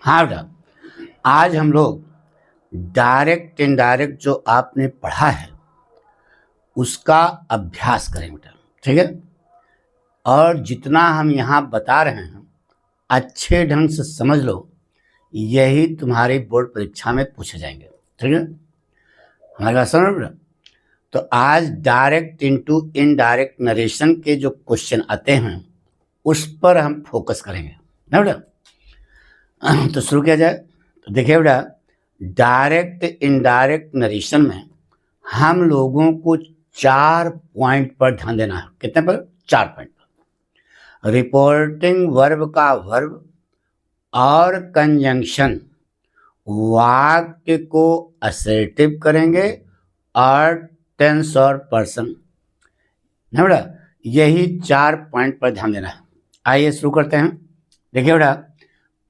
हाँ बेटा, आज हम लोग डायरेक्ट इनडायरेक्ट जो आपने पढ़ा है उसका अभ्यास करेंगे बेटा, ठीक है। और जितना हम यहाँ बता रहे हैं अच्छे ढंग से समझ लो, यही तुम्हारी बोर्ड परीक्षा में पूछे जाएंगे, ठीक है। हमारी बात समझ बेटा। तो आज डायरेक्ट इनटू इनडायरेक्ट नरेशन के जो क्वेश्चन आते हैं उस पर हम फोकस करेंगे ना बेटा। तो शुरू किया जाए। तो देखिए बेटा, डायरेक्ट इनडायरेक्ट नरेशन में हम लोगों को 4 पॉइंट पर ध्यान देना है। कितने पर? 4 पॉइंट पर। रिपोर्टिंग वर्ब का वर्ब और कंजंक्शन वाक्य को असर्टिव करेंगे और टेंस और पर्सन ना बेटा, यही 4 पॉइंट पर ध्यान देना है। आइए शुरू करते हैं। देखिए बेटा,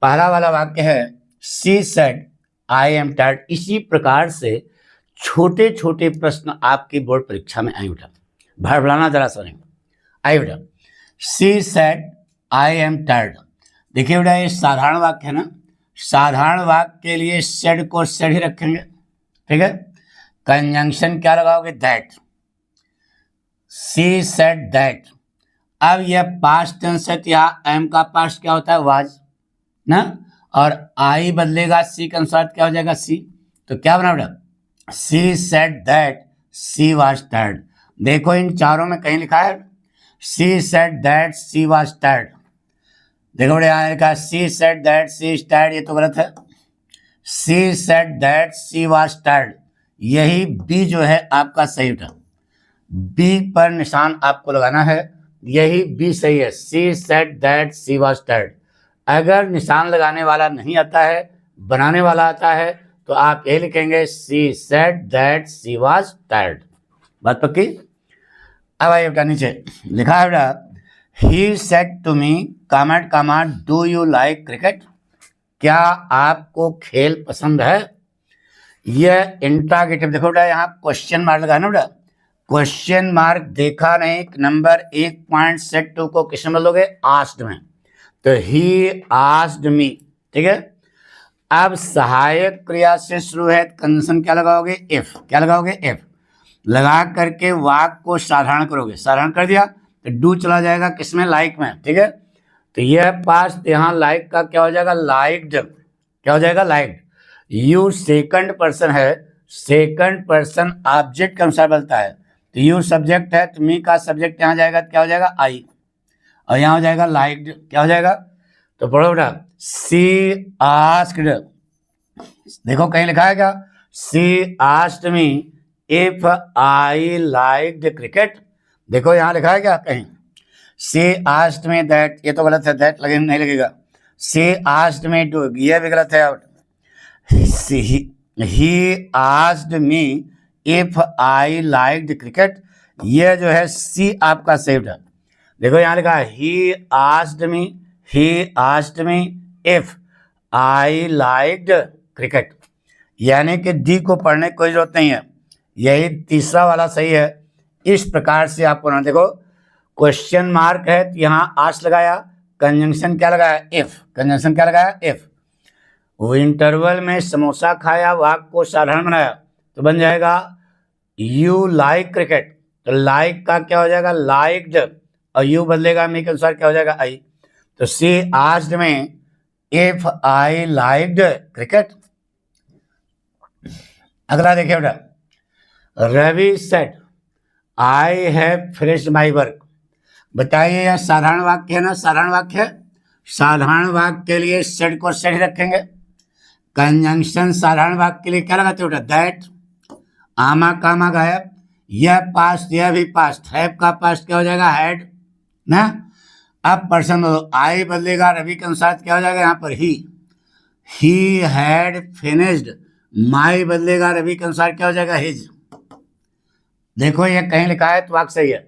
पहला वाला वाक्य है she said I am tired. इसी प्रकार से छोटे छोटे प्रश्न आपकी बोर्ड परीक्षा में आए बेटा, भड़बड़ाना जरा सा नहीं। आइए बेटा, she said I am tired. देखिए बेटा, ये साधारण वाक्य है ना, साधारण वाक्य के लिए सेड को सेड ही रखेंगे, ठीक है। कंजंक्शन क्या लगाओगे? दैट। She said that. अब यह पास्ट टेंस है तो यहाँ एम का पास्ट क्या होता है? वाज ना, और आई बदलेगा सी के अनुसार, क्या हो जाएगा? सी। तो क्या बना बेटा? She said that she was tired. देखो इन चारों में कहीं लिखा है she said that she was tired. देखो बेटा, यहाँ लिखा है she said that she is tired, ये तो गलत है। She said that she was tired, यही बी जो है आपका सही बेटा। बी पर निशान आपको लगाना है, यही बी सही है। She said that she was tired. अगर निशान लगाने वाला नहीं आता है, बनाने वाला आता है, तो आप यही लिखेंगे she said that she was tired. बात पक्की? अब आइए बेटा, नीचे लिखा है बेटा he said to me comment command do you like cricket. क्या आपको खेल पसंद है? यह इंट्रागेटिव। देखो बेटा, यहाँ क्वेश्चन मार्क लगा ना बेटा, क्वेश्चन मार्क देखा नहीं। नंबर 1 पॉइंट सेट 2 को किस में बदलोगे? आस्क्ड में। तो ही आस्क्ड मी, ठीक है। अब सहायक क्रिया से शुरू है, कंजंक्शन क्या लगाओगे? इफ। क्या लगाओगे? इफ। लगा करके वाक्य को साधारण करोगे, साधारण कर दिया तो डू चला जाएगा किसमें? लाइक में, ठीक है। तो यह पास्ट, यहाँ लाइक का क्या हो जाएगा? लाइक्ड। क्या हो जाएगा? लाइक्ड। यू सेकंड पर्सन है, सेकंड पर्सन ऑब्जेक्ट के अनुसार बनता है, तो यू सब्जेक्ट है, तो मी का सब्जेक्ट यहाँ जाएगा, क्या हो जाएगा? आई, और यहाँ हो जाएगा लाइक्ड। क्या हो जाएगा? तो पढ़ो बेटा, सी आस्क्ड। देखो कहीं लिखा है क्या? She asked me if I liked cricket. देखो यहाँ लिखा है क्या कहीं? सी आस्क्ड मी दैट, ये तो गलत है, दैट लगे नहीं लगेगा। सी आस्क्ड मी टू, ये भी गलत है। He asked me if I liked cricket, ये जो है सी आपका सेव्ड है। देखो यहाँ लिखा है he asked me if I liked cricket, यानी कि डी को पढ़ने की कोई जरूरत नहीं है, यही तीसरा वाला सही है। इस प्रकार से आपको ना, देखो क्वेश्चन मार्क है तो यहाँ आस्क लगाया, कंजंक्शन क्या लगाया? इफ। कंजंक्शन क्या लगाया? इफ। वो इंटरवल में समोसा खाया, वाक्य को साधारण बनाया, तो बन जाएगा यू लाइक क्रिकेट। तो लाइक का क्या हो जाएगा? लाइक्ड, और यू बदलेगा मी के अनुसार, क्या हो जाएगा? आई। तो she asked me if I liked cricket. अगला देखिए बेटा, Ravi said I have finished my work. बताइए यह साधारण वाक्य है ना? साधारण वाक्य है। साधारण वाक्य के लिए सेड को सेड रखेंगे। कंजंक्शन साधारण वाक्य के लिए क्या लगाते हो बेटा? दैट। आमा कामा गायब, यह पास्ट, यह भी पास्ट। हैव का पास्ट क्या हो जाएगा? हैड ना। अब पर्सन आई बदलेगा रवि के अनुसार, क्या हो जाएगा यहाँ पर? ही हैड फिनिश्ड। माई बदलेगा रवि के अनुसार, क्या हो जाएगा? हिज। देखो ये कहीं लिखा है तो वाक्य सही है।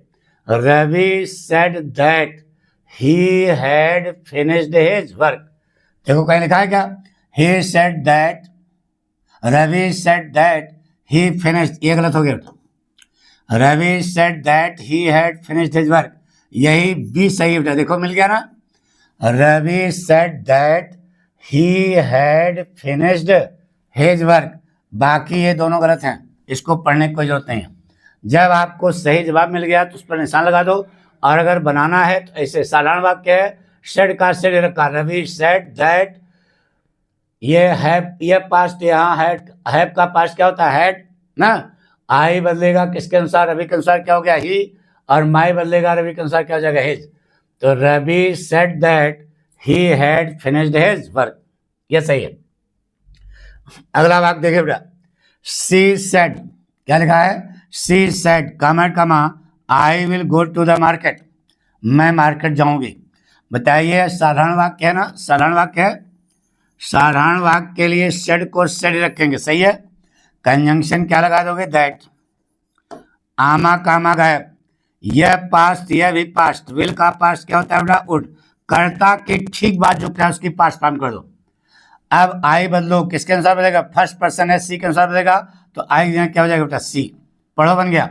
Ravi said that he had finished his work. देखो कहीं लिखा है क्या? He said that, Ravi said that he finished, ये गलत हो गया बेटा। Ravi said that he had finished his work, यही बी सही बेटा। देखो मिल गया ना, Ravi said that he had finished his work, बाकी ये दोनों गलत हैं, इसको पढ़ने की कोई जरूरत नहीं है। जब आपको सही जवाब मिल गया तो उस पर निशान लगा दो, और अगर बनाना है तो ऐसे साधारण वाक्य है, सेड का सेड रखा, रवि सेड दैट, ये हैव, ये पास्ट, यहाँ हैव का पास्ट क्या होता है, हैड ना। आई बदलेगा किसके अनुसार, रवि के अनुसार, क्या हो गया ही, और माई बदलेगा रवि के अनुसार, क्या हो जाएगा हिज। तो Ravi said that he had finished his work, ये सही है। अगला वाक्य देखिए बेटा, सी सेड, क्या लिखा है, she said comment comma I will go to the market, मैं मार्केट जाऊंगी। बताइए साधारण वाक्य है ना, साधारण वाक्य है, साधारण वाक्य के लिए सेड को सेड रखेंगे, सही है। कंजंक्शन क्या लगा दोगे, दैट, आमा कामा गायब, यह पास्ट, यह भी पास्ट, विल का पास्ट क्या होता है बेटा, वुड, कर्ता की ठीक बात जो क्या है उसकी पास्ट फॉर्म कर दो। अब आई बदलो, किसके अनुसार बदलेगा, फर्स्ट पर्सन है, सी के अनुसार बदलेगा, तो आई क्या हो जाएगा बेटा, सी, पढ़ो बन गया।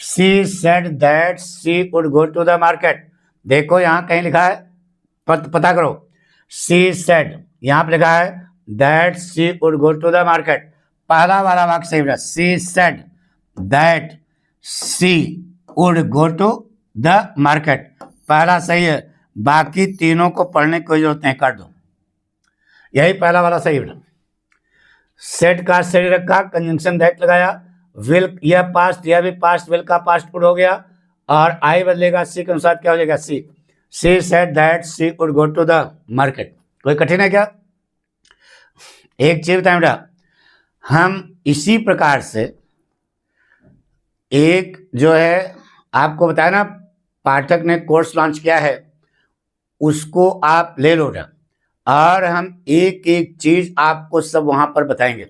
She said that she would go to the market, देखो यहाँ कहीं लिखा है, पता करो, सी सेड यहाँ पे लिखा है that she would go to the market, पहला वाला वाक्य सही बेटा, she said that she would go to the market, पहला सही है, बाकी तीनों को पढ़ने की कोई जरूरत नहीं, कर दो, यही पहला वाला सही बेटा। सेट का सेट रखा, कंजंक्शन दैट लगाया, विल यह पास्ट, यह भी पास्ट, विल का पास्ट पुट हो गया, और आई बदलेगा सी के अनुसार, क्या हो जाएगा, she, she said that she would go to the market. कोई कठिन है क्या? एक चीज बताएं बेटा, हम इसी प्रकार से एक जो है आपको बताया ना, पाठक ने कोर्स लॉन्च किया है, उसको आप ले लो बेटा, और हम एक एक चीज आपको सब वहां पर बताएंगे,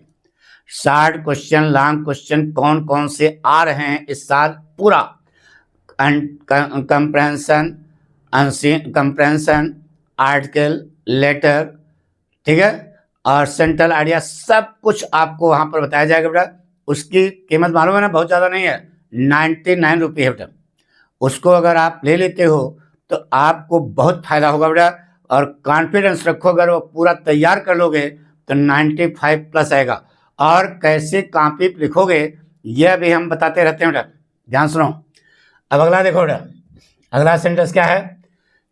शॉर्ट क्वेश्चन, लॉन्ग क्वेश्चन कौन कौन से आ रहे हैं इस साल, पूरा कंप्रेंशन, कंप्रेंशन, आर्टिकल, लेटर, ठीक है, और सेंट्रल आइडिया, सब कुछ आपको वहां पर बताया जाएगा बेटा। उसकी कीमत मालूम है ना, बहुत ज़्यादा नहीं है, 99 रुपये है बेटा। उसको अगर आप ले लेते हो तो आपको बहुत फायदा होगा बेटा, और कॉन्फिडेंस रखो, अगर वो पूरा तैयार कर लोगे तो 95 प्लस आएगा। और कैसे कॉपी लिखोगे यह भी हम बताते रहते हैं बेटा, ध्यान सुनो। अब अगला देखो बेटा, अगला सेंटेंस क्या है,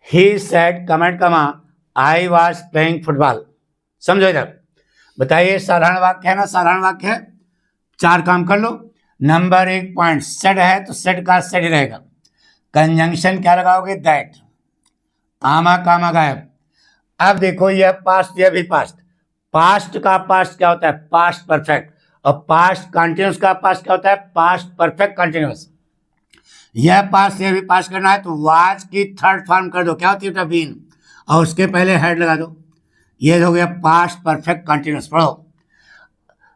he said comment comma I was playing football, समझो इधर। बताइए साधारण वाक्य है ना, साधारण वाक्य है, चार काम कर लो। नंबर 1 पॉइंट, सेड है तो सेड का सेड रहेगा, कंजंक्शन क्या लगाओगे, दैट, आमा कामा गायब। अब देखो यह पास्ट, यह भी पास्ट, पास्ट का पास्ट क्या होता है, पास्ट परफेक्ट, और पास्ट कंटिन्यूस का पास्ट क्या होता है, पास्ट परफेक्ट कंटिन्यूस। यह पास्ट, यह भी पास्ट करना है तो वाज की थर्ड फॉर्म कर दो, क्या होती है, बीन, और उसके पहले हेड लगा दो, ये हो गया पास्ट परफेक्ट कंटिन्यूस। पढ़ो,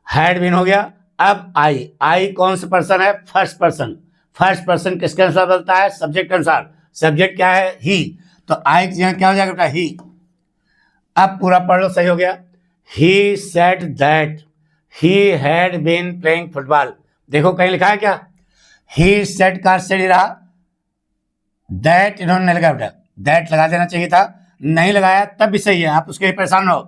हैड बीन हो गया। अब आई, आई कौन सा पर्सन है, फर्स्ट पर्सन, फर्स्ट पर्सन किसके अनुसार बदलता है, सब्जेक्ट के अनुसार, सब्जेक्ट क्या है, ही, तो आई की जगह क्या हो जाएगा बेटा, ही। अब पूरा पढ़ लो, सही हो गया। He said that he had been playing football, देखो कहीं लिखा है क्या, ही सेड का सेड ही रहा, दैट इन्होंने नहीं लगाया बेटा, दैट लगा देना चाहिए था, नहीं लगाया तब भी सही है, आप उसके परेशान हो।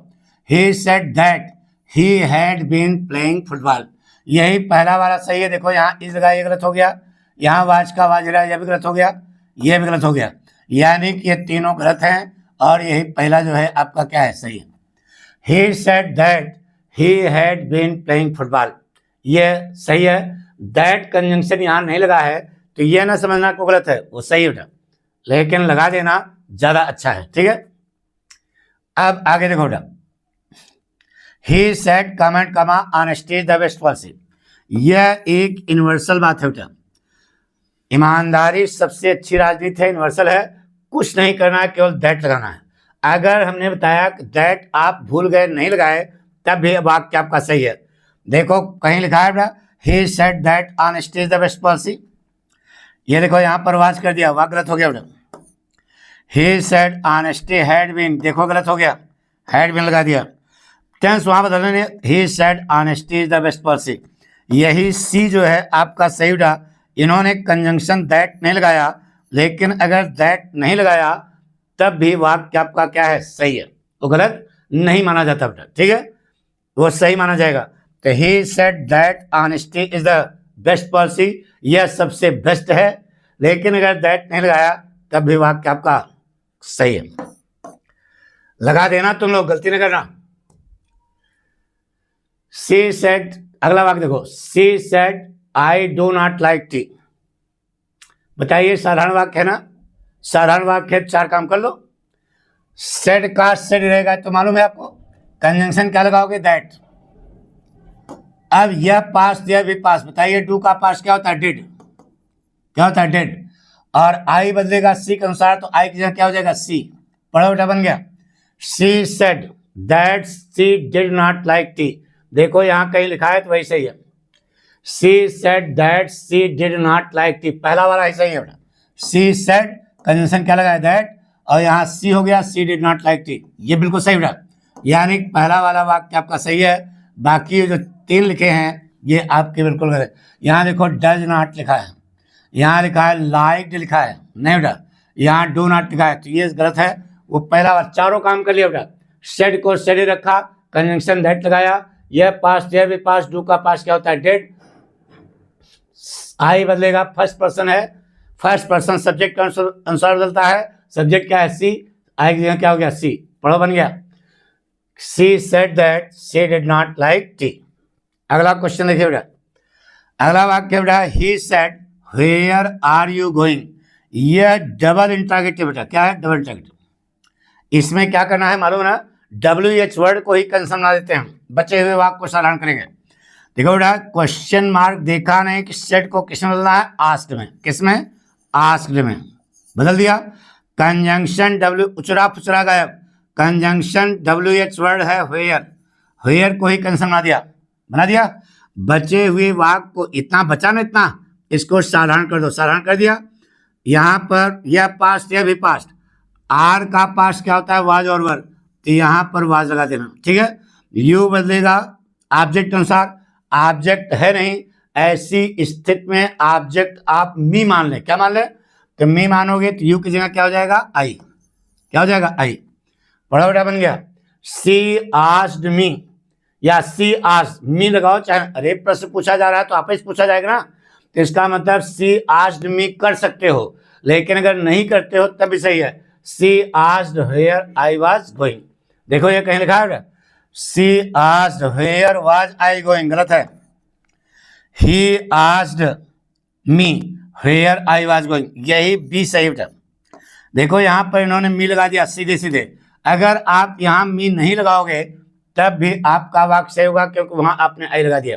He said that he had been playing football, यही पहला वाला सही है। देखो यहाँ इस जगह ये गलत हो गया, यहाँ वाज का वाज रहा, यह भी गलत हो गया, यह भी गलत हो गया, यानी कि ये तीनों गलत हैं, और यही पहला जो है आपका क्या है, सही है। He said that he had been playing football, ये सही है। दैट कंजंक्शन यहाँ नहीं लगा है तो ये ना समझना को गलत है, वो सही है, लेकिन लगा देना ज्यादा अच्छा है, ठीक है। अब आगे देखो बेटा, ही सेड कमेंट कमा honesty is the best policy, यह एक यूनिवर्सल बात है बेटा, ईमानदारी सबसे अच्छी राजनीति है, यूनिवर्सल है, कुछ नहीं करना है, केवल दैट लगाना है। अगर हमने बताया दैट आप भूल गए, नहीं लगाए, तब भी वाक्य आपका सही है। देखो कहीं लिखा है बेटा, he said that honesty is the best policy, ये देखो यहाँ पर वाच कर दिया, वाक्य गलत हो गया बेटा। He said honesty had been, देखो गलत हो गया, हैड बीन लगा दिया, टेंस वहां बदलने, ही said honesty is the best policy, यही सी जो है आपका सही बेटा। इन्होंने कंजंक्शन दैट नहीं लगाया, लेकिन अगर दैट नहीं लगाया तब भी वाक्य आपका क्या है, सही है, तो गलत नहीं माना जाता बेटा, ठीक है, वो सही माना जाएगा। तो ही said that honesty is the best policy, यह सबसे बेस्ट है, लेकिन अगर दैट नहीं लगाया तब भी वाक्य आपका सही है। लगा देना, तुम लोग गलती नहीं करना। सी सेड, अगला वाक्य देखो, she said I do not like T. बताइए, साधारण वाक्य है ना, साधारण वाक्य है, 4 काम कर लो। सेड का सेड रहेगा तो मालूम है आपको, कंजंक्शन क्या लगाओगे, दैट। अब यह पास्ट यह भी पास्ट, बताइए डू का पास्ट क्या होता है, डिड, क्या होता है, डिड। और आई बदलेगा सी के अनुसार, तो आई की जगह क्या हो जाएगा, सी। पढ़ो बेटा, बन गया। She said that she did not like tea. देखो यहां कहीं लिखा है तो वही सही है। She said that she did not like tea, पहला वाला ही सही है बेटा। सी सेड कंजंक्शन क्या लगा है, दैट, और यहाँ सी हो गया सी डिड नॉट लाइक टी, ये बिल्कुल सही बेटा। यानी पहला वाला वाक्य आपका सही है, बाकी जो 3 लिखे हैं ये आपके बिल्कुल गलत। यहाँ देखो डज नॉट लिखा है, यहाँ लिखा है लाइक्ड लिखा है, नहीं बेटा, यहाँ डू नॉट लिखा है, तो ये गलत है। वो पहला वाला चारों काम कर लिया बेटा, सेड को सेड रखा, कंजंक्शन दैट लगाया, यह पास्ट यह भी पास्ट, डू का पास्ट क्या होता है, डेड। आई बदलेगा, फर्स्ट पर्सन है, फर्स्ट पर्सन सब्जेक्ट के अनुसार बदलता है, सब्जेक्ट क्या है, सी, आई की जगह क्या हो गया, सी। पढ़ो, बन गया। She said that she did not like tea. अगला क्वेश्चन देखिए बेटा, अगला वाक्य बेटा, he said where are you going. यह डबल इंट्रोगेटिव बेटा, क्या है, डबल इंट्रोगेटिव। इसमें क्या करना है मालूम ना, WH वर्ड को ही कंसम बना देते हैं, बचे हुए वाक्य को साधारण करेंगे। देखो बेटा, क्वेश्चन मार्क देखा नहीं कि सेट को किसमें बदलना है, आस्क्ड में। किसमें, आस्क्ड में बदल दिया। कंजंक्शन W उचरा फुचरा गायब, कंजंक्शन WH वर्ड है वेयर, वेयर को ही कंसम बना दिया। बचे हुए वाक्य को, इतना बचा ना, इतना, इसको साधारण कर दो, साधारण कर दिया। यहाँ पर यह पास्ट यह भी पास्ट, आर का पास्ट क्या होता है, वाज और वर, तो यहाँ पर वाज लगा देना, ठीक है। यू बदलेगा ऑब्जेक्ट अनुसार, ऑब्जेक्ट है नहीं, ऐसी स्थिति में ऑब्जेक्ट आप मी मान लें, क्या मान लें, तो मी मानोगे तो यू की जगह क्या हो जाएगा, आई, क्या हो जाएगा, आई। बड़ा बेटा, बन गया। सी आस्क्ड मी, या सी आस्क्ड मी लगाओ, चाहे रेप प्रश्न पूछा जा रहा है तो आपस पूछा जाएगा ना, तो इसका मतलब सी आस्क्ड मी कर सकते हो, लेकिन अगर नहीं करते हो तब भी सही है। She asked where I was going, देखो ये कहीं लिखा है, she asked where was I going, गलत है। He asked me where I was going, यही बी सही बेटा। देखो यहाँ पर इन्होंने मी लगा दिया सीधे सीधे, अगर आप यहाँ मी नहीं लगाओगे तब भी आपका वाक्य सही होगा, क्योंकि वहां आपने आई लगा दिया।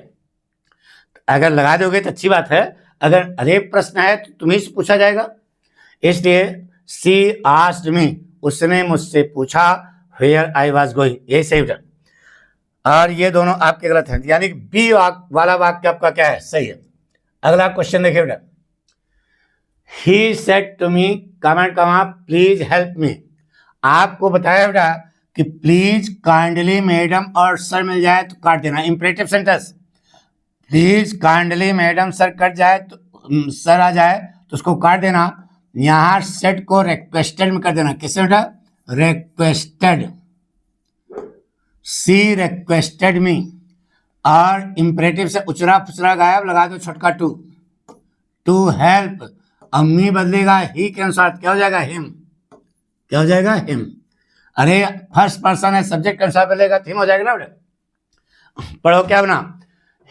अगर लगा दोगे तो अच्छी बात है, अगर रेप प्रश्न है तो तुम्हें से पूछा जाएगा, इसलिए सी आस्क्ड मी, उसने मुझसे पूछा, वेयर आई वाज गोइंग, यही सही बेटा। और ये दोनों आपके गलत हैं, यानी बी वाला वाक्य आपका क्या है, सही है। अगला क्वेश्चन देखिए बेटा, he said to me, comment comma, please help me. आपको बताया बेटा कि प्लीज काइंडली मैडम और सर मिल जाए तो काट देना, imperative sentence. Please kindly madam sir cut जाए तो सर आ जाए तो उसको काट देना। यहाँ सेट को रिक्वेस्टेड में कर देना, किससे बेटा, रिक्वेस्टेड, सी रिक्वेस्टेड मी। और इंपरेटिव से उचरा फुचरा गायब, लगा दो छोटका टू, टू हेल्प। अम्मी बदलेगा ही के अनुसार, क्या हो जाएगा, हिम, क्या हो जाएगा, हिम। अरे फर्स्ट पर्सन है, सब्जेक्ट के अनुसार बदलेगा तो हिम हो जाएगा ना बेटा। पढ़ो क्या बना,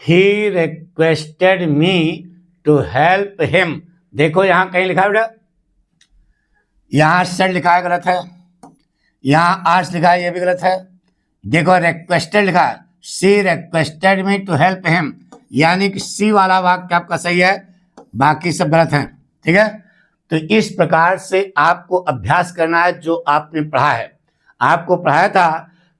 he requested me to help him. देखो यहाँ कहीं लिखा है बेटा, यहाँ सेड लिखा है, गलत है। यहाँ आर्ट्स लिखा है, ये भी गलत है। देखो रिक्वेस्टेड लिखा है, she requested me to help him, यानी कि सी वाला वाक्य आपका सही है, बाकी सब गलत हैं, ठीक है। तो इस प्रकार से आपको अभ्यास करना है जो आपने पढ़ा है। आपको पढ़ाया था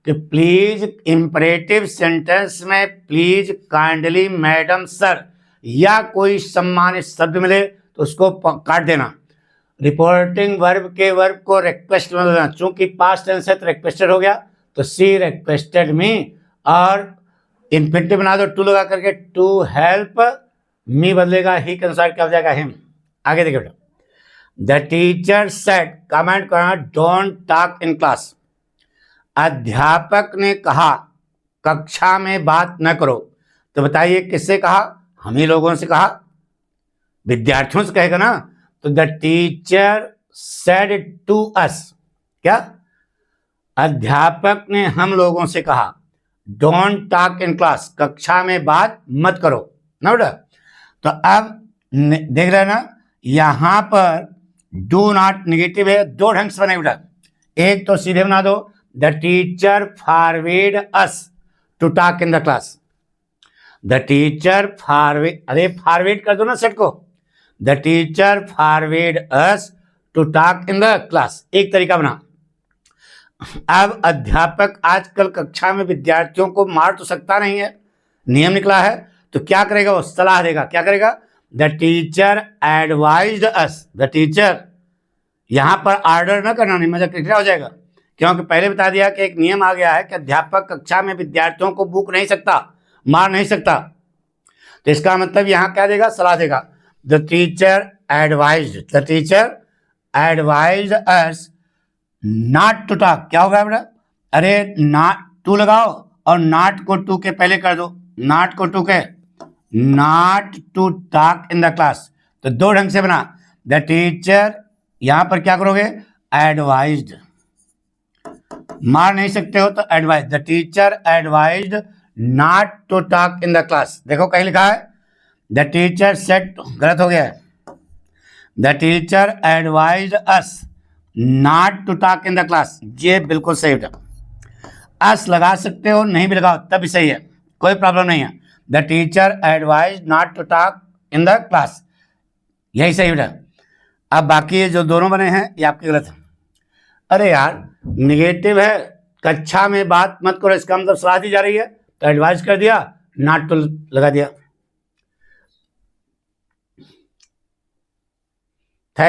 कि प्लीज इंपरेटिव सेंटेंस में प्लीज काइंडली मैडम सर या कोई सम्मानित शब्द मिले तो उसको काट देना। रिपोर्टिंग वर्ब के वर्ब को रिक्वेस्ट में बदलना, चूंकि पास्ट टेंस है तो रिक्वेस्टेड हो गया, तो सी रिक्वेस्टेड मी, और इन्फिनिटिव बना दो टू लगा करके, टू हेल्प मी बदलेगा ही के अनुसार, क्या हो जाएगा, हिम। आगे देखिए बेटा, द टीचर सेड, कमेंट करना, डोंट टॉक इन क्लास। अध्यापक ने कहा कक्षा में बात न करो। तो बताइए किससे कहा? हम ही लोगों से कहा, विद्यार्थियों से कहेगा ना। तो the teacher said to us, क्या? अध्यापक ने हम लोगों से कहा डोंट टॉक इन क्लास, कक्षा में बात मत करो ना बेटा। तो अब देख रहे हैं ना, यहां पर डू नॉट निगेटिव है, दो ढंग से बने बेटा। एक तो सीधे बना दो the teacher forbade us to talk in the class. The teacher forbade, अरे फॉरवेड कर दो ना सेट को। The teacher forbade us to talk in the class, एक तरीका बना। अब अध्यापक आजकल कक्षा में विद्यार्थियों को मार तो सकता नहीं है, नियम निकला है, तो क्या करेगा? वो सलाह देगा। क्या करेगा? The teacher advised us. The teacher, यहां पर ऑर्डर ना करना, नहीं मतलब क्या हो जाएगा, क्योंकि पहले बता दिया कि एक नियम आ गया है कि अध्यापक कक्षा में विद्यार्थियों को बूक नहीं सकता, मार नहीं सकता। तो इसका मतलब यहां क्या देगा? सलाह देगा। The teacher advised, the teacher advised us not to talk. क्या होगा बेटा? अरे नॉट, टू लगाओ और नॉट को टू के पहले कर दो, नॉट को टू के, not to talk in the class. तो दो ढंग से बना। द टीचर, यहां पर क्या करोगे? एडवाइज्ड, मार नहीं सकते हो तो advise. The teacher advised not to talk in the class. देखो कहीं लिखा है द टीचर सेड, गलत हो गया है। The teacher advised us not to talk in the class, ये बिल्कुल सही है। अस लगा सकते हो, नहीं भी लगाओ तब भी सही है, कोई प्रॉब्लम नहीं है। The teacher advised not to talk in the class, यही सही बेटा। अब बाकी ये जो दोनों बने हैं ये आपके गलत है। अरे यार निगेटिव है, कक्षा में बात मत करो, इसका मतलब सलाह दी जा रही है, तो एडवाइज कर दिया, नॉट टू लगा दिया।